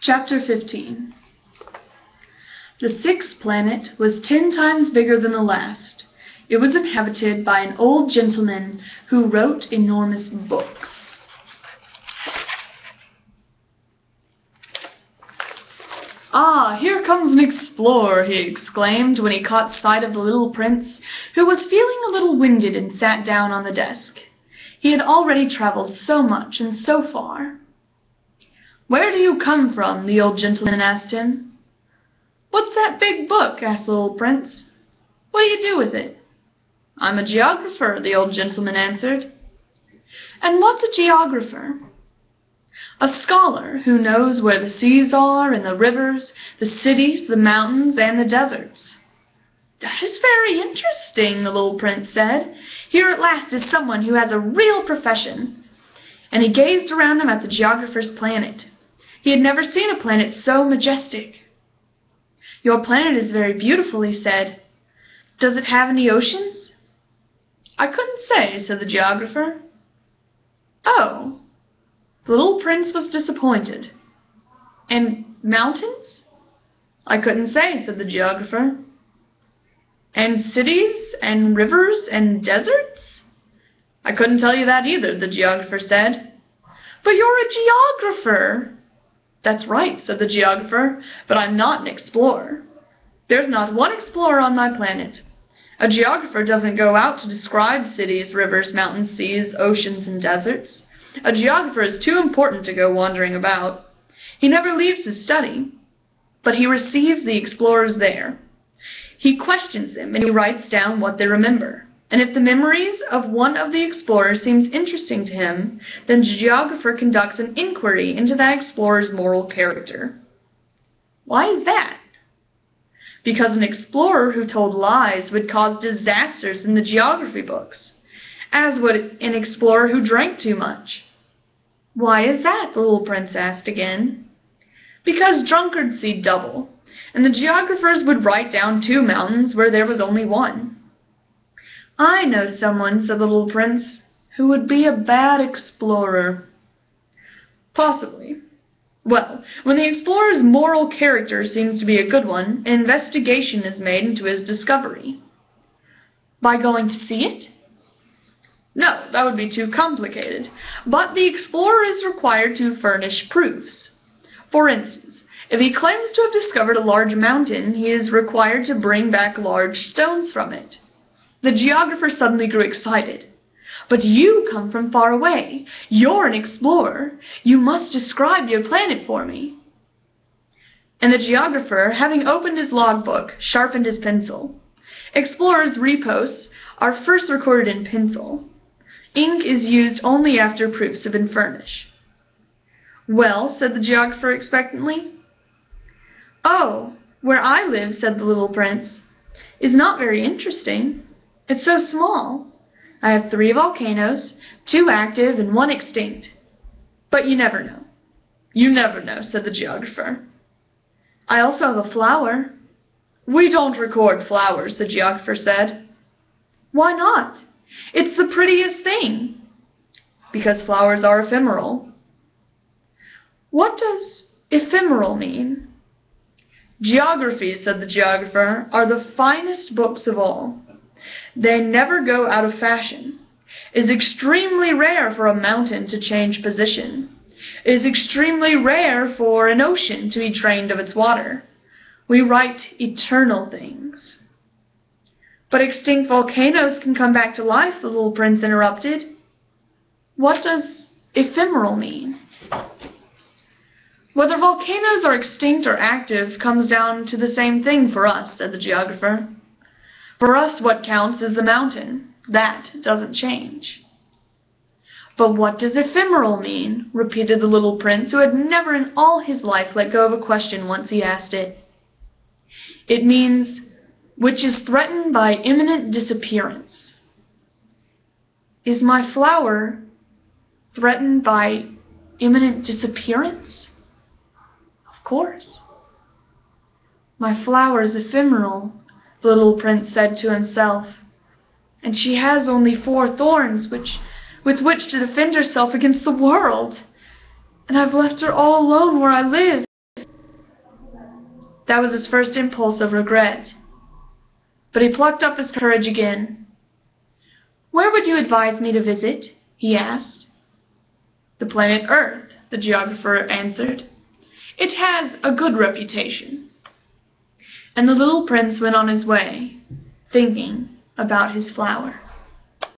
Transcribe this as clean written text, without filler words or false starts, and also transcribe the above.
Chapter 15. The sixth planet was 10 times bigger than the last. It was inhabited by an old gentleman who wrote enormous books. "Ah, here comes an explorer," he exclaimed when he caught sight of the little prince, who was feeling a little winded and sat down on the desk. He had already traveled so much and so far. "Where do you come from?" the old gentleman asked him. "What's that big book?" asked the little prince. "What do you do with it?" "I'm a geographer," the old gentleman answered. "And what's a geographer?" "A scholar who knows where the seas are, and the rivers, the cities, the mountains, and the deserts." "That is very interesting," the little prince said. "Here at last is someone who has a real profession." And he gazed around him at the geographer's planet. He had never seen a planet so majestic. "Your planet is very beautiful," he said. "Does it have any oceans?" "I couldn't say," said the geographer. "Oh." The little prince was disappointed. "And mountains?" "I couldn't say," said the geographer. "And cities and rivers and deserts?" "I couldn't tell you that either," the geographer said. "But you're a geographer." "That's right," said the geographer, "but I'm not an explorer. There's not one explorer on my planet. A geographer doesn't go out to describe cities, rivers, mountains, seas, oceans, and deserts. A geographer is too important to go wandering about. He never leaves his study, but he receives the explorers there. He questions them, and he writes down what they remember. And if the memories of one of the explorers seems interesting to him, then the geographer conducts an inquiry into that explorer's moral character." "Why is that?" "Because an explorer who told lies would cause disasters in the geography books, as would an explorer who drank too much." "Why is that?" the little prince asked again. "Because drunkards see double, and the geographers would write down 2 mountains where there was only 1. "I know someone," said the little prince, "who would be a bad explorer." "Possibly. Well, when the explorer's moral character seems to be a good one, an investigation is made into his discovery." "By going to see it?" "No, that would be too complicated. But the explorer is required to furnish proofs. For instance, if he claims to have discovered a large mountain, he is required to bring back large stones from it." The geographer suddenly grew excited. "But you come from far away. You're an explorer. You must describe your planet for me." And the geographer, having opened his logbook, sharpened his pencil. Explorers' reposts are first recorded in pencil. Ink is used only after proofs have been furnished. "Well," said the geographer expectantly. "Oh, where I live," said the little prince, "is not very interesting. It's so small. I have 3 volcanoes, 2 active and 1 extinct. But you never know." "You never know," said the geographer. "I also have a flower." "We don't record flowers," the geographer said. "Why not? It's the prettiest thing." "Because flowers are ephemeral." "What does ephemeral mean?" "Geography," said the geographer, "are the finest books of all. They never go out of fashion. It is extremely rare for a mountain to change position. It is extremely rare for an ocean to be drained of its water. We write eternal things." "But extinct volcanoes can come back to life," the little prince interrupted. "What does ephemeral mean?" "Whether volcanoes are extinct or active comes down to the same thing for us," said the geographer. "For us what counts is the mountain. That doesn't change." "But what does ephemeral mean?" repeated the little prince, who had never in all his life let go of a question once he asked it. "It means which is threatened by imminent disappearance." "Is my flower threatened by imminent disappearance?" "Of course." "My flower is ephemeral," the little prince said to himself, "and she has only 4 thorns with which to defend herself against the world, and I've left her all alone where I live. That was his first impulse of regret. But he plucked up his courage again. "Where would you advise me to visit?" he asked. "The planet Earth," the geographer answered. "It has a good reputation." And the little prince went on his way, thinking about his flower.